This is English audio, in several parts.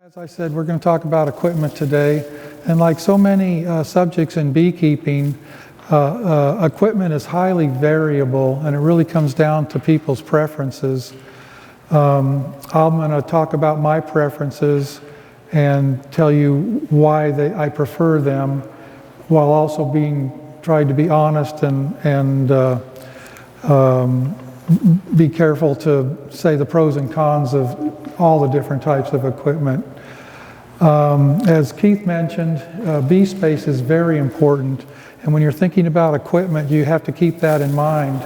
As I said, we're going to talk about equipment today, and like so many subjects in beekeeping, equipment is highly variable, and it really comes down to people's preferences. I'm going to talk about my preferences and tell you why I prefer them, while also trying to be honest and be careful to say the pros and cons of all the different types of equipment. As Keith mentioned, bee space is very important, and when you're thinking about equipment, you have to keep that in mind.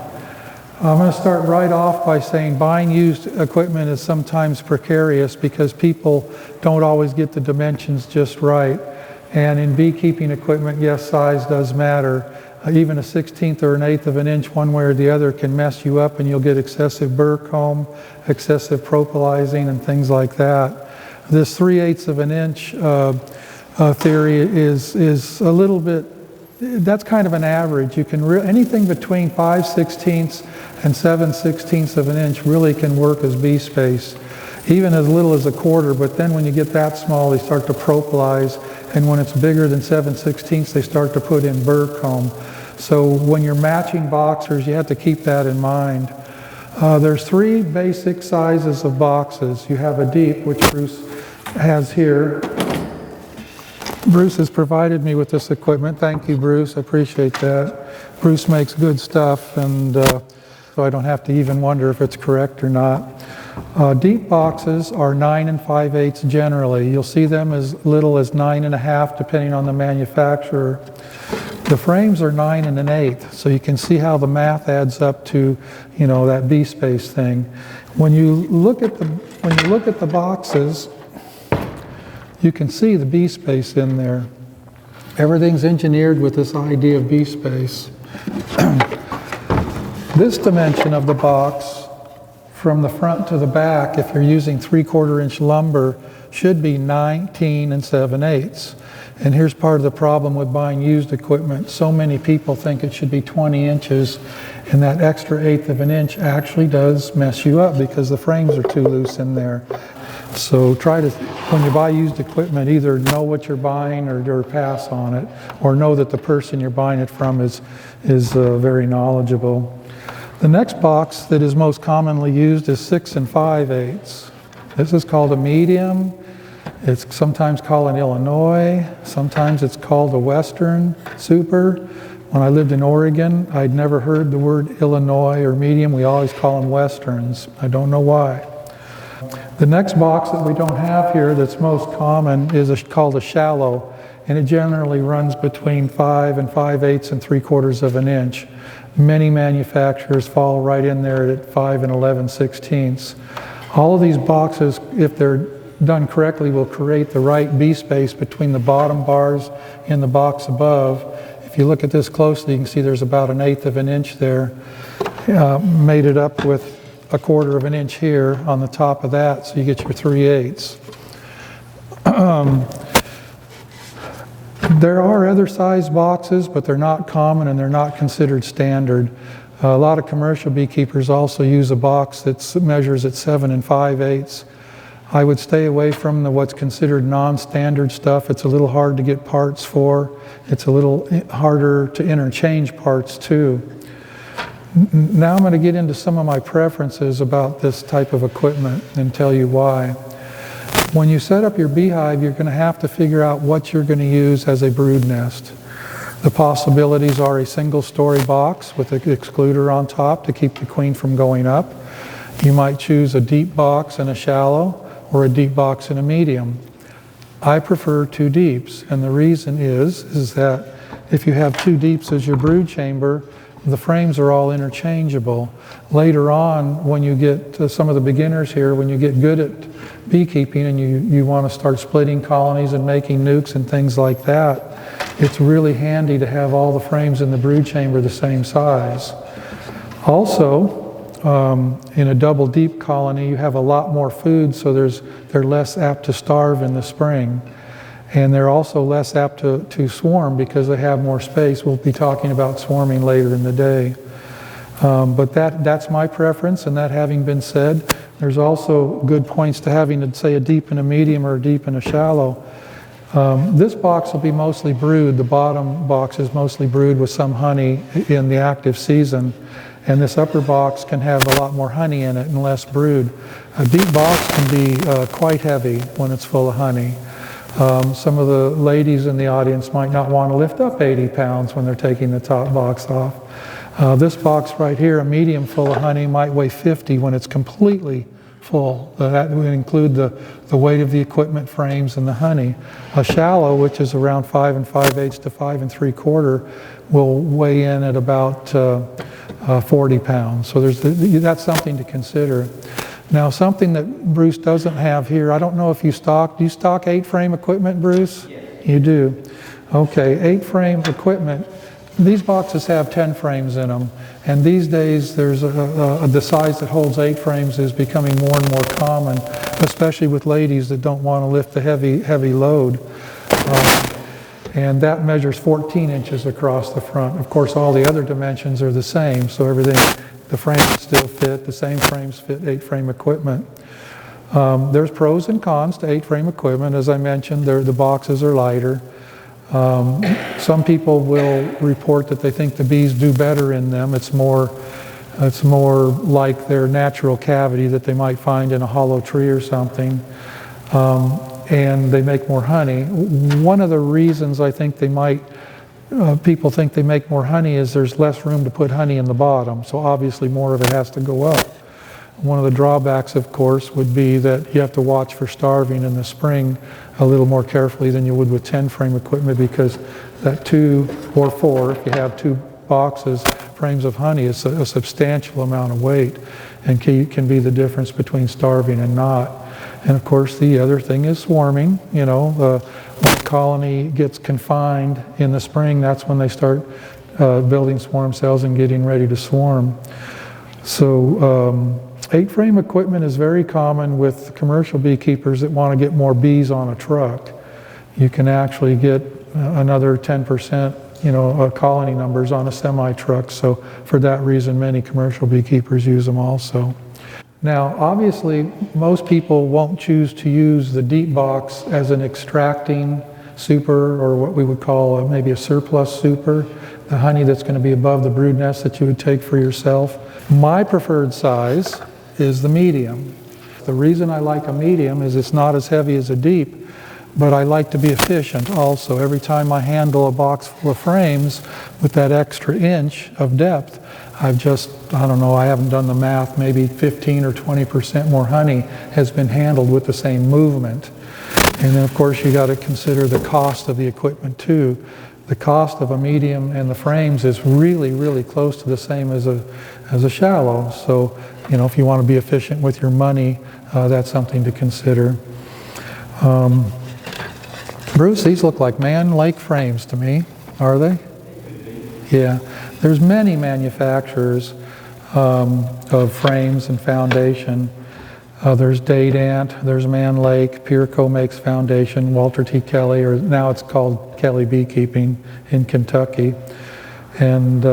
I'm going to start right off by saying buying used equipment is sometimes precarious because people don't always get the dimensions just right. And in beekeeping equipment, yes, size does matter. Even a 1/16 or an 1/8 of an inch one way or the other can mess you up, and you'll get excessive burr comb, excessive propolising, and things like that. This 3/8 of an inch theory is a little bit, that's kind of an average. You can anything between 5/16 and 7/16 of an inch really can work as bee space, even as little as a quarter. But then when you get that small, they start to propolize, and when it's bigger than 7/16, they start to put in burr comb. So when you're matching boxers, you have to keep that in mind. There's three basic sizes of boxes. You have a deep, which Bruce has here. Bruce has provided me with this equipment. Thank you, Bruce. I appreciate that. Bruce makes good stuff, and so I don't have to even wonder if it's correct or not. Deep boxes are 9 5/8 generally. You'll see them as little as 9 1/2 depending on the manufacturer. The frames are 9 1/8, so you can see how the math adds up to, that bee space thing. When you look at the boxes, you can see the bee space in there. Everything's engineered with this idea of bee space. This dimension of the box, from the front to the back, if you're using 3/4 inch lumber, should be 19 7/8. And here's part of the problem with buying used equipment. So many people think it should be 20 inches, and that extra 1/8 of an inch actually does mess you up because the frames are too loose in there. So try to, when you buy used equipment, either know what you're buying or pass on it, or know that the person you're buying it from is very knowledgeable. The next box that is most commonly used is 6 5/8. This is called a medium. It's sometimes called an Illinois. Sometimes it's called a Western Super. When I lived in Oregon, I'd never heard the word Illinois or medium. We always call them Westerns. I don't know why. The next box that we don't have here that's most common is called a shallow, and it generally runs between 5 5/8 and 3/4 of an inch. Many manufacturers fall right in there at 5 11/16. All of these boxes, if they're done correctly, will create the right bee space between the bottom bars in the box above. If you look at this closely, you can see there's about an 1/8 of an inch there, mated up with 1/4 of an inch here on the top of that, so you get your 3/8. There are other size boxes, but they're not common and they're not considered standard. A lot of commercial beekeepers also use a box that measures at 7 5/8. I would stay away from what's considered non-standard stuff. It's a little hard to get parts for. It's a little harder to interchange parts too. Now I'm going to get into some of my preferences about this type of equipment and tell you why. When you set up your beehive, you're going to have to figure out what you're going to use as a brood nest. The possibilities are a single-story box with an excluder on top to keep the queen from going up. You might choose a deep box and a shallow, or a deep box and a medium. I prefer 2 deeps, and the reason is that if you have 2 deeps as your brood chamber, the frames are all interchangeable. Later on, when you get to some of the beginners here, when you get good at beekeeping and you want to start splitting colonies and making nukes and things like that, it's really handy to have all the frames in the brood chamber the same size. Also, in a double deep colony, you have a lot more food, so they're less apt to starve in the spring. And they're also less apt to swarm because they have more space. We'll be talking about swarming later in the day. But that's my preference, and that having been said, there's also good points to having, say, a deep and a medium or a deep and a shallow. This box will be mostly brood. The bottom box is mostly brood with some honey in the active season. And this upper box can have a lot more honey in it and less brood. A deep box can be quite heavy when it's full of honey. Some of the ladies in the audience might not want to lift up 80 pounds when they're taking the top box off. This box right here, a medium full of honey, might weigh 50 when it's completely full. That would include the weight of the equipment frames and the honey. A shallow, which is around 5 5/8 to 5 3/4, will weigh in at about 40 pounds. So that's something to consider. Now, something that Bruce doesn't have here, I don't know if do you stock 8-frame equipment, Bruce? Yes. You do. Okay, 8-frame equipment. These boxes have 10 frames in them, and these days the size that holds 8 frames is becoming more and more common, especially with ladies that don't want to lift the heavy load. And that measures 14 inches across the front. Of course, all the other dimensions are the same, so the frames still fit, the same frames fit 8-frame equipment. There's pros and cons to 8-frame equipment. As I mentioned, the boxes are lighter. Some people will report that they think the bees do better in them. It's more like their natural cavity that they might find in a hollow tree or something. And they make more honey. One of the reasons I think people think they make more honey is there's less room to put honey in the bottom, so obviously more of it has to go up. One of the drawbacks, of course, would be that you have to watch for starving in the spring a little more carefully than you would with 10-frame equipment, because that 2 or 4, if you have 2 boxes, frames of honey is a substantial amount of weight and can be the difference between starving and not. And of course, the other thing is swarming. You know, when a colony gets confined in the spring, that's when they start building swarm cells and getting ready to swarm. So 8-frame equipment is very common with commercial beekeepers that want to get more bees on a truck. You can actually get another 10%, colony numbers on a semi-truck. So for that reason, many commercial beekeepers use them also. Now, obviously, most people won't choose to use the deep box as an extracting super, or what we would call maybe a surplus super, the honey that's going to be above the brood nest that you would take for yourself. My preferred size is the medium. The reason I like a medium is it's not as heavy as a deep, but I like to be efficient also. Every time I handle a box full of frames with that extra inch of depth, I don't know, I haven't done the math, maybe 15 or 20% more honey has been handled with the same movement. And then of course you got to consider the cost of the equipment too. The cost of a medium and the frames is really, really close to the same as a shallow. So, if you want to be efficient with your money, that's something to consider. Bruce, these look like Man Lake frames to me, are they? Yeah. There's many manufacturers of frames and foundation. There's Date Ant, there's Man Lake, Peerco makes foundation, Walter T. Kelly, or now it's called Kelly Beekeeping in Kentucky. And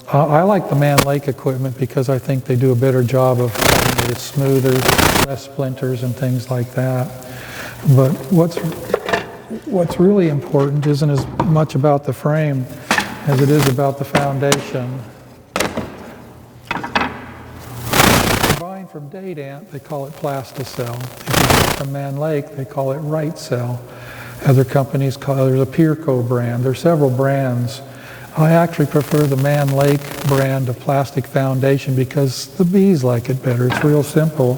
I like the Man Lake equipment because I think they do a better job of making it. It's smoother, less splinters and things like that. But what's really important isn't as much about the frame as it is about the foundation. Buying from Date Ant, they call it Plasticell. If you buy from Man Lake, they call it Right Cell. Other companies there's a Peerco brand. There's several brands. I actually prefer the Man Lake brand of plastic foundation because the bees like it better. It's real simple.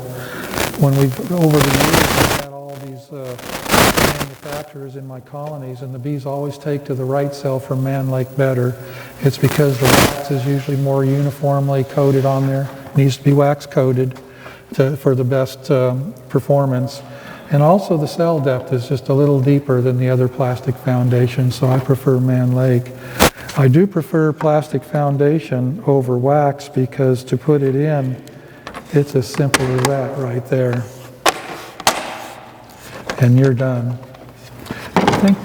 When over the years, I've had all these manufacturers in my colonies, and the bees always take to the Right Cell from Man Lake better. It's because the wax is usually more uniformly coated on there. It needs to be wax coated for the best performance. And also the cell depth is just a little deeper than the other plastic foundation, so I prefer Man Lake. I do prefer plastic foundation over wax because to put it in, it's as simple as that right there. And you're done.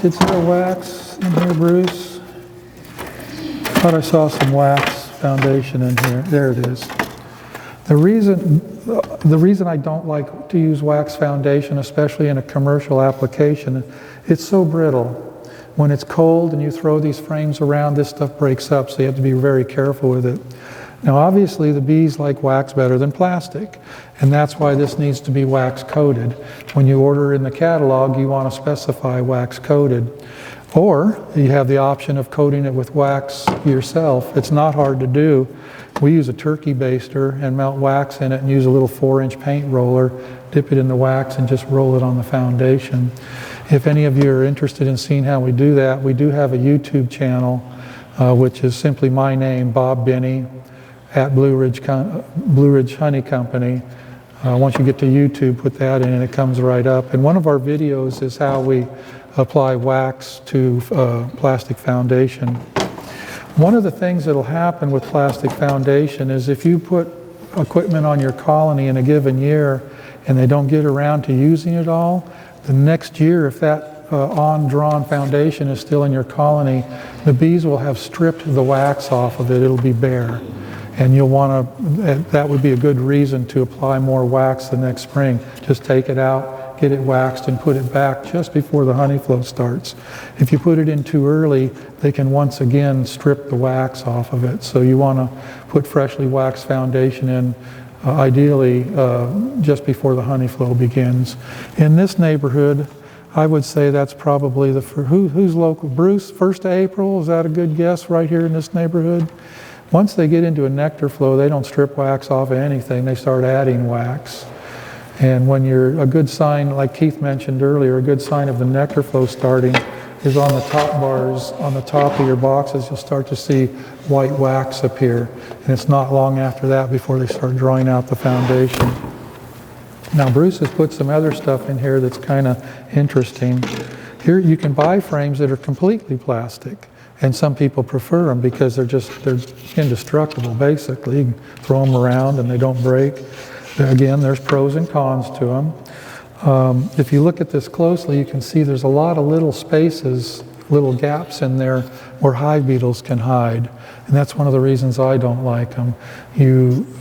Is there wax in here, Bruce? I thought I saw some wax foundation in here. There it is. The reason I don't like to use wax foundation, especially in a commercial application, it's so brittle. When it's cold and you throw these frames around, this stuff breaks up, so you have to be very careful with it. Now obviously the bees like wax better than plastic, and that's why this needs to be wax coated. When you order in the catalog, you want to specify wax coated. Or you have the option of coating it with wax yourself. It's not hard to do. We use a turkey baster and melt wax in it and use a little 4-inch paint roller, dip it in the wax and just roll it on the foundation. If any of you are interested in seeing how we do that, we do have a YouTube channel, which is simply my name, Bob Binney, at Blue Ridge Honey Company. Once you get to YouTube, put that in and it comes right up. And one of our videos is how we apply wax to plastic foundation. One of the things that will happen with plastic foundation is if you put equipment on your colony in a given year and they don't get around to using it all, the next year, if that on-drawn foundation is still in your colony, the bees will have stripped the wax off of it. It'll be bare. And you'll want to, that would be a good reason to apply more wax the next spring. Just take it out, get it waxed, and put it back just before the honey flow starts. If you put it in too early, they can once again strip the wax off of it. So you want to put freshly waxed foundation in, ideally just before the honey flow begins. In this neighborhood, I would say that's probably who's local? Bruce, 1st of April, is that a good guess right here in this neighborhood? Once they get into a nectar flow, they don't strip wax off of anything. They start adding wax. And when you're, a good sign, like Keith mentioned earlier, a good sign of the nectar flow starting is on the top bars, on the top of your boxes, you'll start to see white wax appear. And it's not long after that before they start drawing out the foundation. Now Bruce has put some other stuff in here that's kind of interesting. Here you can buy frames that are completely plastic. And some people prefer them because they're indestructible, basically. You can throw them around and they don't break. Again, there's pros and cons to them. If you look at this closely, you can see there's a lot of little spaces, little gaps in there where hive beetles can hide. And that's one of the reasons I don't like them.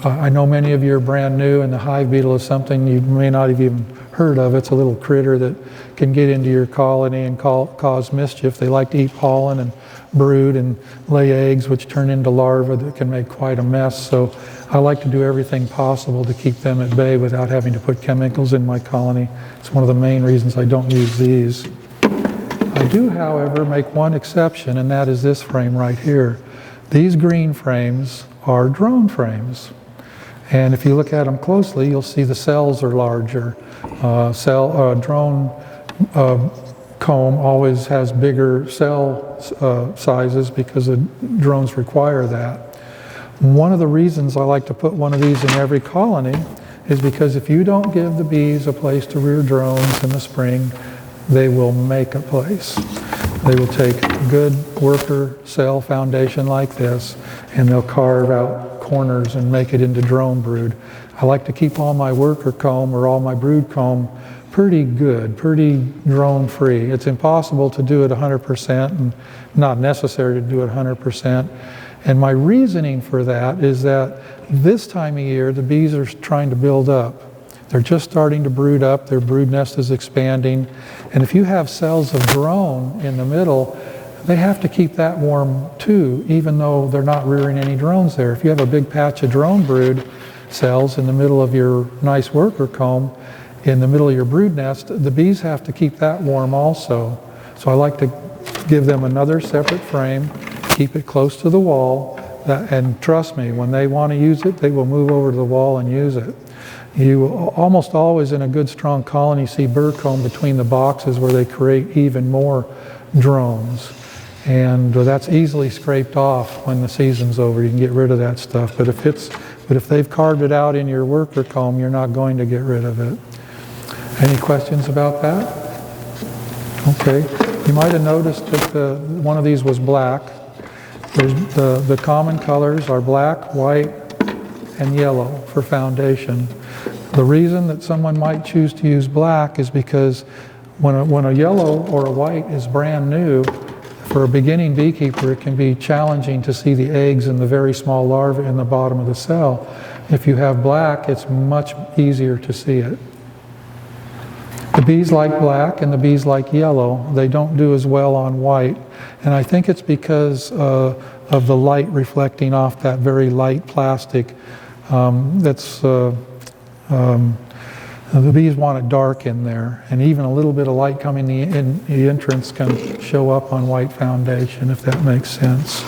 I know many of you are brand new, and the hive beetle is something you may not have even heard of. It's a little critter that can get into your colony and cause mischief. They like to eat pollen and brood and lay eggs, which turn into larvae that can make quite a mess. So I like to do everything possible to keep them at bay without having to put chemicals in my colony. It's one of the main reasons I don't use these. I do, however, make one exception, and that is this frame right here. These green frames are drone frames. And if you look at them closely, you'll see the cells are larger. Drone comb always has bigger cell sizes because the drones require that. One of the reasons I like to put one of these in every colony is because if you don't give the bees a place to rear drones in the spring, they will make a place. They will take a good worker cell foundation like this and they'll carve out corners and make it into drone brood. I like to keep all my worker comb or all my brood comb pretty good, pretty drone free. It's impossible to do it 100% and not necessary to do it 100%. And my reasoning for that is that this time of year the bees are trying to build up. They're just starting to brood up, their brood nest is expanding, and if you have cells of drone in the middle, they have to keep that warm too, even though they're not rearing any drones there. If you have a big patch of drone brood cells in the middle of your nice worker comb, in the middle of your brood nest, the bees have to keep that warm also. So I like to give them another separate frame, keep it close to the wall, and trust me, when they want to use it, they will move over to the wall and use it. You almost always in a good strong colony see burr comb between the boxes where they create even more drones. And that's easily scraped off when the season's over. You can get rid of that stuff. But if they've carved it out in your worker comb, you're not going to get rid of it. Any questions about that? Okay. You might have noticed that one of these was black. The common colors are black, white, and yellow for foundation. The reason that someone might choose to use black is because when a yellow or a white is brand new, for a beginning beekeeper, it can be challenging to see the eggs and the very small larvae in the bottom of the cell. If you have black, it's much easier to see it. The bees like black and the bees like yellow. They don't do as well on white. And I think it's because of the light reflecting off that very light plastic. The bees want it dark in there, and even a little bit of light coming in the entrance can show up on white foundation, if that makes sense.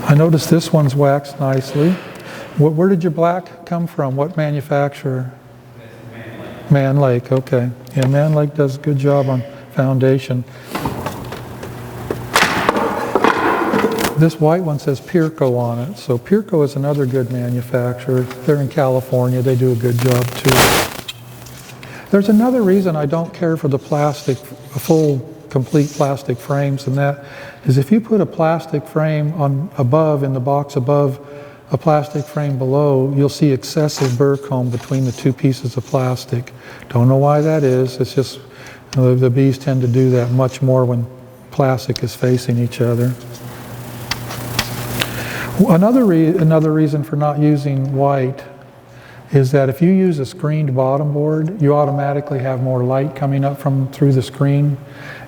I noticed this one's waxed nicely. Where did your black come from? What manufacturer? Man Lake, okay. Yeah, Man Lake does a good job on foundation. This white one says Pirco on it. So Pirco is another good manufacturer. They're in California. They do a good job too. There's another reason I don't care for the plastic, full, complete plastic frames, and that is if you put a plastic frame on above, in the box above, a plastic frame below, you'll see excessive burr comb between the two pieces of plastic. Don't know why that is. It's just the bees tend to do that much more when plastic is facing each other. Another reason for not using white is that if you use a screened bottom board, you automatically have more light coming up through the screen.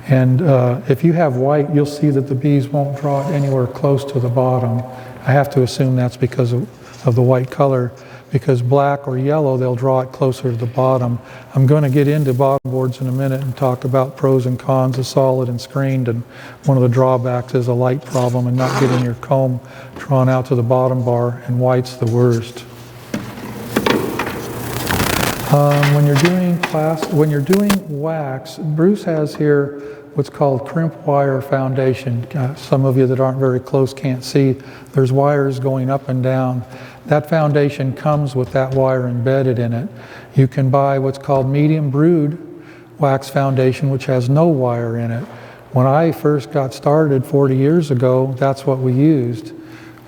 And if you have white, you'll see that the bees won't draw it anywhere close to the bottom. I have to assume that's because of the white color, because black or yellow, they'll draw it closer to the bottom. I'm going to get into bottom boards in a minute and talk about pros and cons of solid and screened, and one of the drawbacks is a light problem and not getting your comb drawn out to the bottom bar, and white's the worst. When you're doing wax, Bruce has here what's called crimp wire foundation. Some of you that aren't very close can't see. There's wires going up and down. That foundation comes with that wire embedded in it. You can buy what's called medium brood wax foundation, which has no wire in it. When I first got started 40 years ago, that's what we used.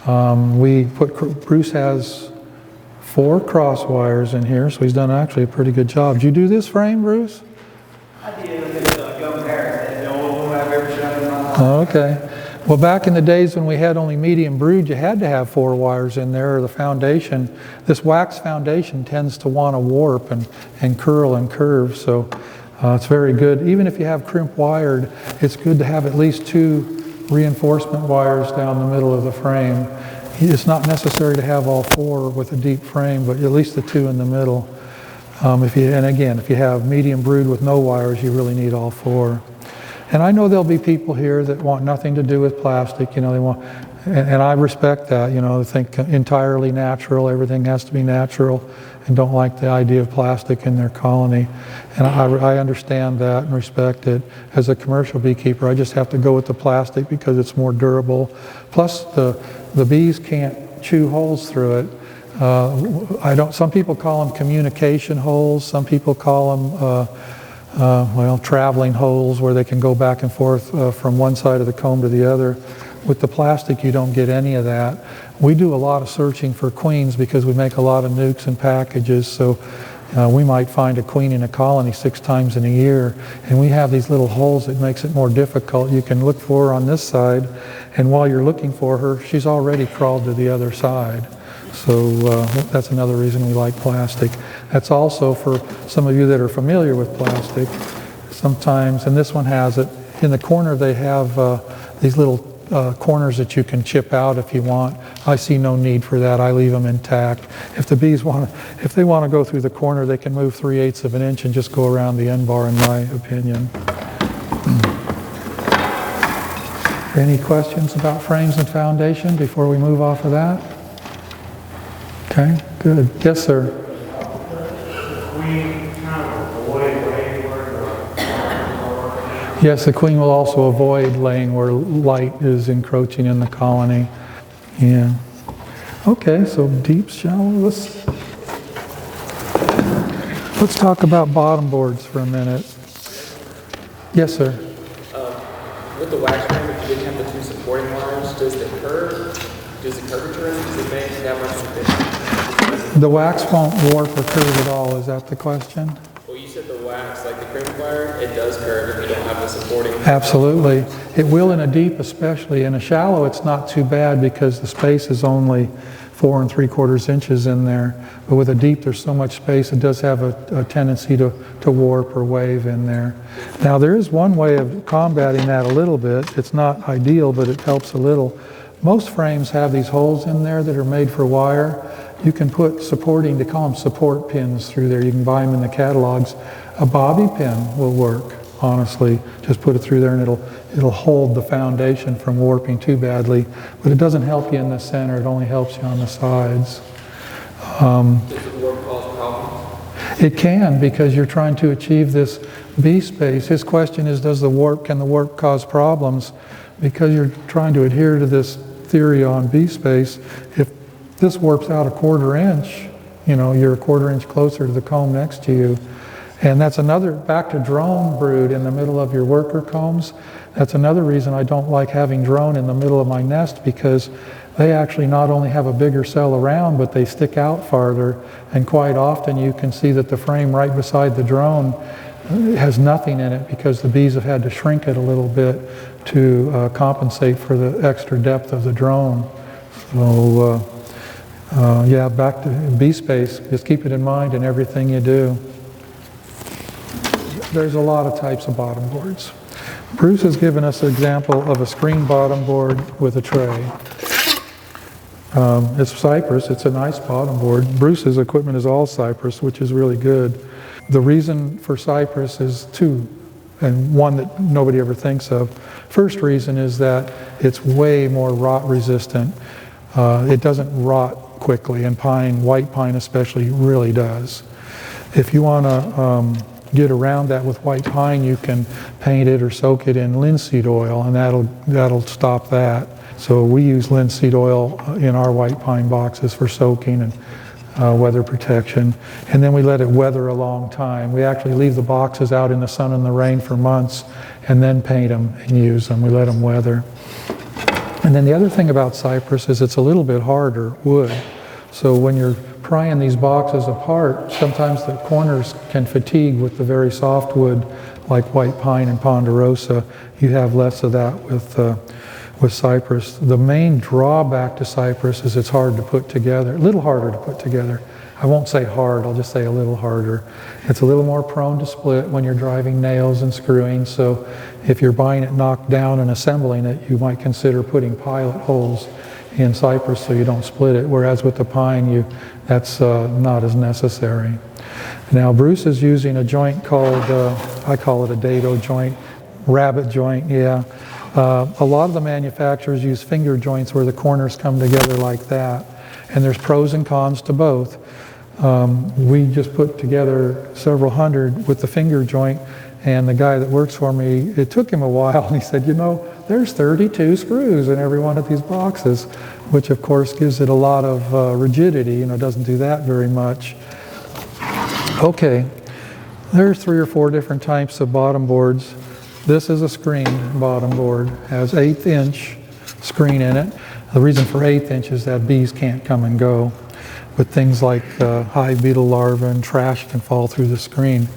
Bruce has 4 cross wires in here, so he's done actually a pretty good job. Did you do this frame, Bruce? I did with a young parent. No one I've ever shot in my life. Okay. Well, back in the days when we had only medium brood, you had to have 4 wires in there, or the foundation. This wax foundation tends to want to warp and curl and curve, so it's very good. Even if you have crimp wired, it's good to have at least 2 reinforcement wires down the middle of the frame. It's not necessary to have all 4 with a deep frame, but at least the 2 in the middle. And again, if you have medium brood with no wires, you really need all 4. And I know there'll be people here that want nothing to do with plastic. You know, they want, and I respect that. You know, they think entirely natural, everything has to be natural, and don't like the idea of plastic in their colony. And I understand that and respect it. As a commercial beekeeper, I just have to go with the plastic because it's more durable. Plus, the bees can't chew holes through it. Some people call them communication holes. Some people call them, traveling holes where they can go back and forth from one side of the comb to the other. With the plastic, you don't get any of that. We do a lot of searching for queens because we make a lot of nukes and packages. So we might find a queen in a colony 6 times in a year. And we have these little holes that makes it more difficult. You can look for her on this side, and while you're looking for her, she's already crawled to the other side. So that's another reason we like plastic. That's also for some of you that are familiar with plastic. Sometimes, and this one has it, in the corner they have these little corners that you can chip out if you want. I see no need for that. I leave them intact. If the bees if they want to go through the corner, they can move 3/8 of an inch and just go around the end bar, in my opinion. Any questions about frames and foundation before we move off of that? Okay, good. Yes, sir. Yes, the queen will also avoid laying where light is encroaching in the colony. Yeah. Okay, so deep, shallow. Let's talk about bottom boards for a minute. Yes, sir. With the wax frame, if you didn't have the 2 supporting wires, does the curvature make that much difference? The wax won't warp or curve at all. Is that the question? Well, you said said the wax, like the cream wire, it does curve if you don't have the supporting. Absolutely. It will in a deep especially. In a shallow, it's not too bad because the space is only 4 3/4 inches in there. But with a deep, there's so much space, it does have a tendency to warp or wave in there. Now, there is one way of combating that a little bit. It's not ideal, but it helps a little. Most frames have these holes in there that are made for wire. You can put supporting, they call them support pins through there. You can buy them in the catalogs. A bobby pin will work, honestly. Just put it through there and it'll hold the foundation from warping too badly. But it doesn't help you in the center, it only helps you on the sides. Does the warp cause problems? It can, because you're trying to achieve this B space. His question is, can the warp cause problems? Because you're trying to adhere to this theory on B space, if this warps out a 1/4 inch, you're a 1/4 inch closer to the comb next to you. And that's another, back to drone brood in the middle of your worker combs, that's another reason I don't like having drone in the middle of my nest, because they actually not only have a bigger cell around, but they stick out farther. And quite often you can see that the frame right beside the drone has nothing in it because the bees have had to shrink it a little bit to compensate for the extra depth of the drone. So yeah, back to bee space, just keep it in mind in everything you do. There's a lot of types of bottom boards. Bruce has given us an example of a screen bottom board with a tray. It's cypress, it's a nice bottom board. Bruce's equipment is all cypress, which is really good. The reason for cypress is two, and one that nobody ever thinks of. First reason is that it's way more rot resistant. It doesn't rot quickly, and pine, white pine especially, really does. If you want to get around that with white pine, you can paint it or soak it in linseed oil, and that'll stop that. So we use linseed oil in our white pine boxes for soaking and weather protection, and then we let it weather a long time. We actually leave the boxes out in the sun and the rain for months and then paint them and use them. We let them weather. And then the other thing about cypress is it's a little bit harder wood. So when you're prying these boxes apart, sometimes the corners can fatigue with the very soft wood like white pine and ponderosa. You have less of that with cypress. The main drawback to cypress is it's hard to put together, a little harder to put together. I won't say hard, I'll just say a little harder. It's a little more prone to split when you're driving nails and screwing, so if you're buying it knocked down and assembling it, you might consider putting pilot holes in cypress so you don't split it, whereas with the pine, that's not as necessary. Now Bruce is using a joint called, I call it a dado joint, rabbit joint, yeah. A lot of the manufacturers use finger joints where the corners come together like that, and there's pros and cons to both. We just put together several hundred with the finger joint, and the guy that works for me, it took him a while, and he said, there's 32 screws in every one of these boxes, which of course gives it a lot of rigidity, doesn't do that very much. Okay, there's 3 or 4 different types of bottom boards. This is a screened bottom board, has 1/8 inch screen in it. The reason for 1/8 inch is that bees can't come and go, but things like hive beetle larvae and trash can fall through the screen.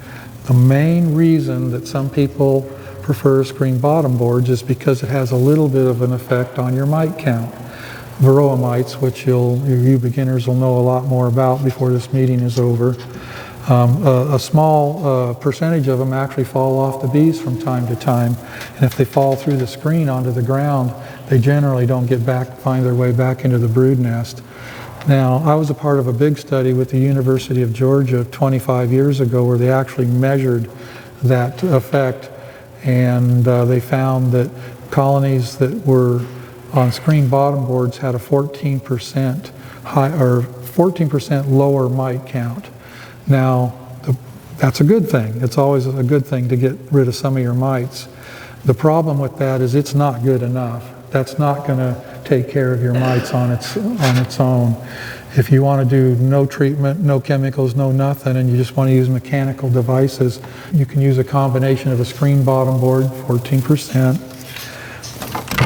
The main reason that some people prefer screened bottom boards is because it has a little bit of an effect on your mite count. Varroa mites, which you beginners will know a lot more about before this meeting is over. A small percentage of them actually fall off the bees from time to time, and if they fall through the screen onto the ground, they generally don't find their way back into the brood nest. Now, I was a part of a big study with the University of Georgia 25 years ago where they actually measured that effect, and they found that colonies that were on screen bottom boards had a 14% 14% lower mite count. Now, that's a good thing. It's always a good thing to get rid of some of your mites. The problem with that is it's not good enough. That's not going to take care of your mites on its own. If you want to do no treatment, no chemicals, no nothing, and you just want to use mechanical devices, you can use a combination of a screen bottom board, 14%.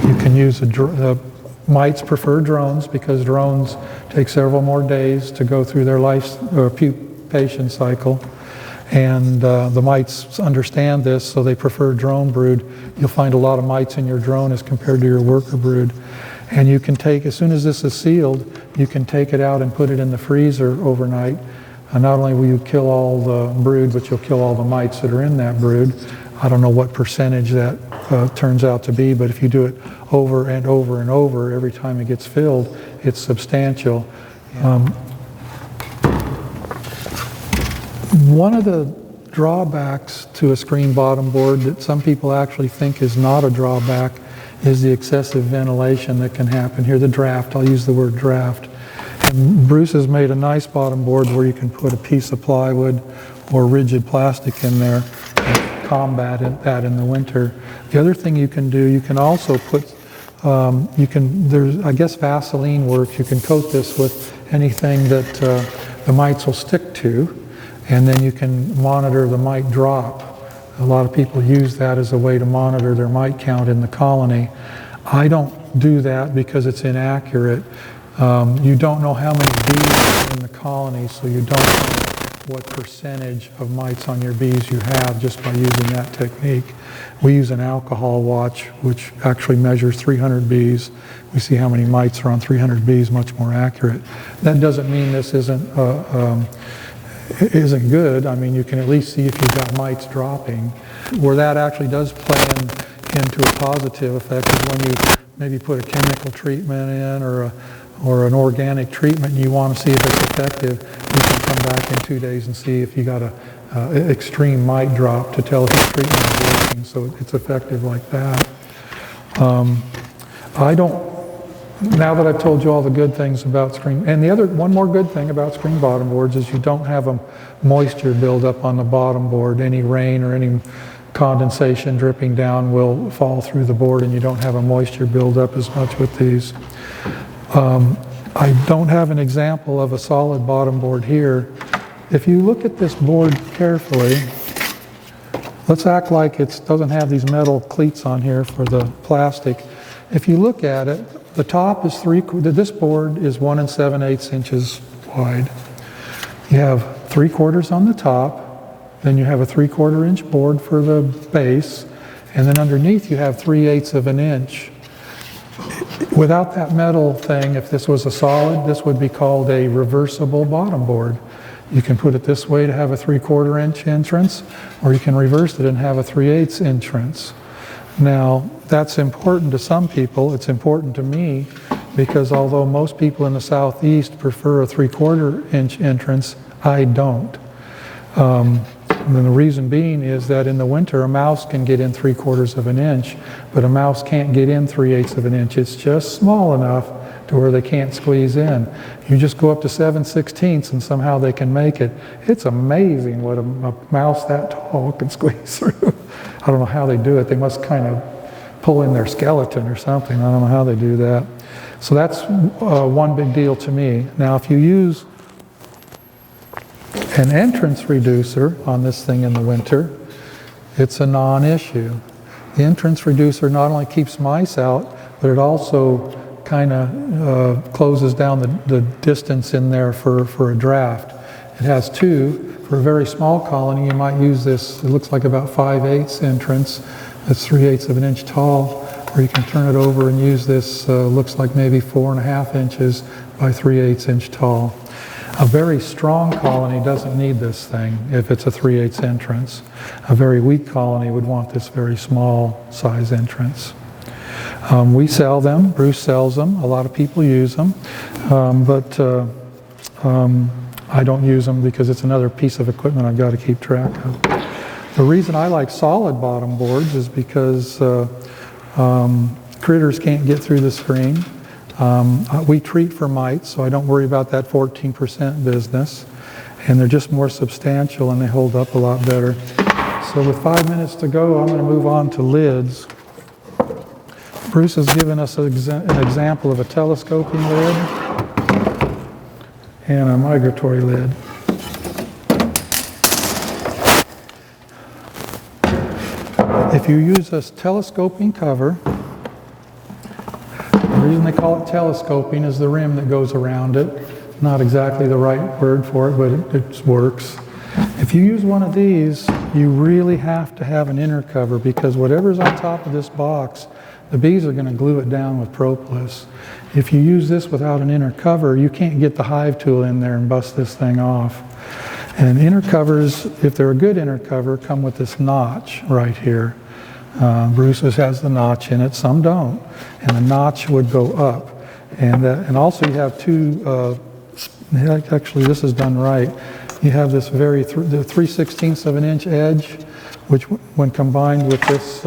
You can use mites prefer drones because drones take several more days to go through their pupation cycle. And the mites understand this, so they prefer drone brood. You'll find a lot of mites in your drone as compared to your worker brood. And you can take, as soon as this is sealed, you can take it out and put it in the freezer overnight. Not only will you kill all the brood, but you'll kill all the mites that are in that brood. I don't know what percentage that turns out to be, but if you do it over and over and over, every time it gets filled, it's substantial. One of the drawbacks to a screen bottom board that some people actually think is not a drawback is the excessive ventilation that can happen here. The draft, I'll use the word draft. And Bruce has made a nice bottom board where you can put a piece of plywood or rigid plastic in there and combat that in the winter. The other thing you can do, you can also put, there's, I guess Vaseline works. You can coat this with anything that the mites will stick to, and then you can monitor the mite drop. A lot of people use that as a way to monitor their mite count in the colony. I don't do that because it's inaccurate. You don't know how many bees are in the colony, so you don't know what percentage of mites on your bees you have just by using that technique. We use an alcohol watch, which actually measures 300 bees. We see how many mites are on 300 bees, much more accurate. That doesn't mean this isn't good. I mean, you can at least see if you've got mites dropping. Where that actually does play into a positive effect is when you maybe put a chemical treatment in or an organic treatment and you want to see if it's effective. You can come back in 2 days and see if you got a extreme mite drop to tell if the treatment is working. So it's effective like that. Now that I've told you all the good things about screen, and one more good thing about screen bottom boards is you don't have a moisture buildup on the bottom board. Any rain or any condensation dripping down will fall through the board, and you don't have a moisture buildup as much with these. I don't have an example of a solid bottom board here. If you look at this board carefully, let's act like it doesn't have these metal cleats on here for the plastic. If you look at it, the top is this board is 1 7/8 inches wide. You have 3/4 on the top, then you have a 3/4 inch board for the base, and then underneath you have 3/8 of an inch. Without that metal thing, if this was a solid, this would be called a reversible bottom board. You can put it this way to have a 3/4 inch entrance, or you can reverse it and have a 3/8 entrance. Now, that's important to some people. It's important to me because although most people in the southeast prefer a 3/4 inch entrance, I don't. And the reason being is that in the winter a mouse can get in 3/4 of an inch, but a mouse can't get in 3/8 of an inch. It's just small enough to where they can't squeeze in. You just go up to 7/16 and somehow they can make it. It's amazing what a mouse that tall can squeeze through. I don't know how they do it. They must kind of pull in their skeleton or something. I don't know how they do that. So that's one big deal to me. Now, if you use an entrance reducer on this thing in the winter, it's a non-issue. The entrance reducer not only keeps mice out, but it also kind of closes down the distance in there for a draft. It has two. For a very small colony, you might use this, it looks like about 5/8 entrance. That's 3/8 of an inch tall. Or you can turn it over and use this, looks like maybe 4.5 inches by 3/8 inch tall. A very strong colony doesn't need this thing if it's a 3/8 entrance. A very weak colony would want this very small size entrance. We sell them, Bruce sells them, a lot of people use them, but I don't use them because it's another piece of equipment I've got to keep track of. The reason I like solid bottom boards is because critters can't get through the screen. We treat for mites, so I don't worry about that 14% business. And they're just more substantial and they hold up a lot better. So with 5 minutes to go, I'm going to move on to lids. Bruce has given us an example of a telescoping lid and a migratory lid. If you use a telescoping cover, the reason they call it telescoping is the rim that goes around it. Not exactly the right word for it, but it works. If you use one of these, you really have to have an inner cover because whatever's on top of this box, the bees are going to glue it down with propolis. If you use this without an inner cover, you can't get the hive tool in there and bust this thing off. And inner covers, if they're a good inner cover, come with this notch right here. Bruce's has the notch in it, some don't. And the notch would go up. And also you have two, actually this is done right. You have this the 3/16 of an inch edge, which when combined with this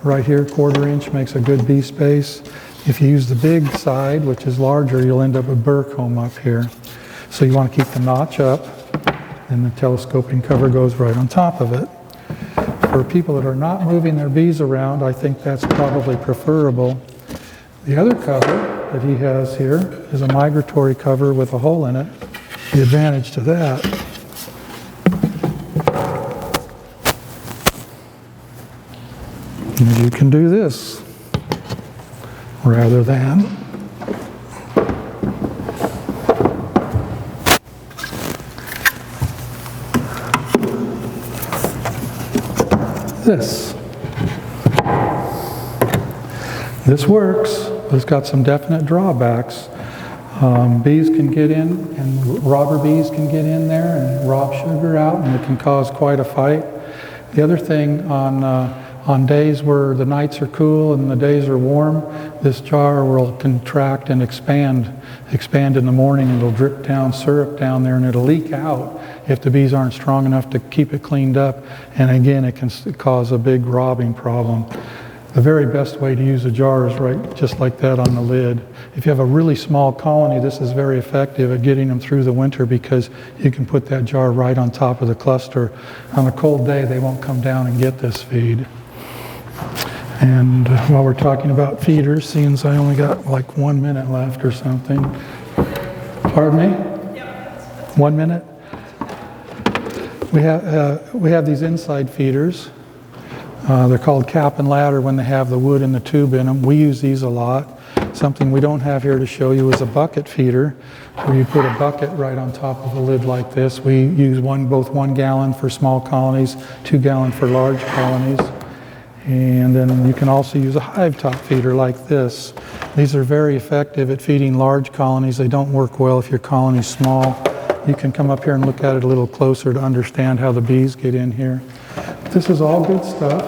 right here, 1/4 inch, makes a good bee space. If you use the big side, which is larger, you'll end up with burr comb up here. So you want to keep the notch up, and the telescoping cover goes right on top of it. For people that are not moving their bees around, I think that's probably preferable. The other cover that he has here is a migratory cover with a hole in it. The advantage to that is you can do this rather than this. This works, but it's got some definite drawbacks. Bees can get in, and robber bees can get in there and rob sugar out, and it can cause quite a fight. The other thing, on days where the nights are cool and the days are warm, this jar will contract and expand in the morning, and it'll drip down syrup down there, and it'll leak out if the bees aren't strong enough to keep it cleaned up. And again, it can cause a big robbing problem. The very best way to use a jar is right just like that on the lid. If you have a really small colony, this is very effective at getting them through the winter because you can put that jar right on top of the cluster. On a cold day, they won't come down and get this feed. And while we're talking about feeders, seeing as I only got like 1 minute left or something. Pardon me? 1 minute? We have these inside feeders. They're called cap and ladder when they have the wood and the tube in them. We use these a lot. Something we don't have here to show you is a bucket feeder, where you put a bucket right on top of a lid like this. We use both 1 gallon for small colonies, 2 gallon for large colonies. And then you can also use a hive top feeder like this. These are very effective at feeding large colonies. They don't work well if your colony's small. You can come up here and look at it a little closer to understand how the bees get in here. This is all good stuff.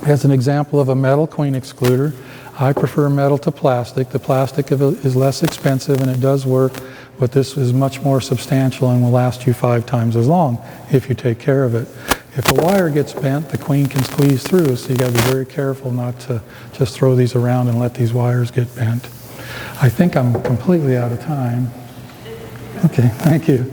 As an example of a metal queen excluder, I prefer metal to plastic. The plastic is less expensive and it does work, but this is much more substantial and will last you 5 times as long if you take care of it. If a wire gets bent, the queen can squeeze through, so you got to be very careful not to just throw these around and let these wires get bent. I think I'm completely out of time. Okay, thank you.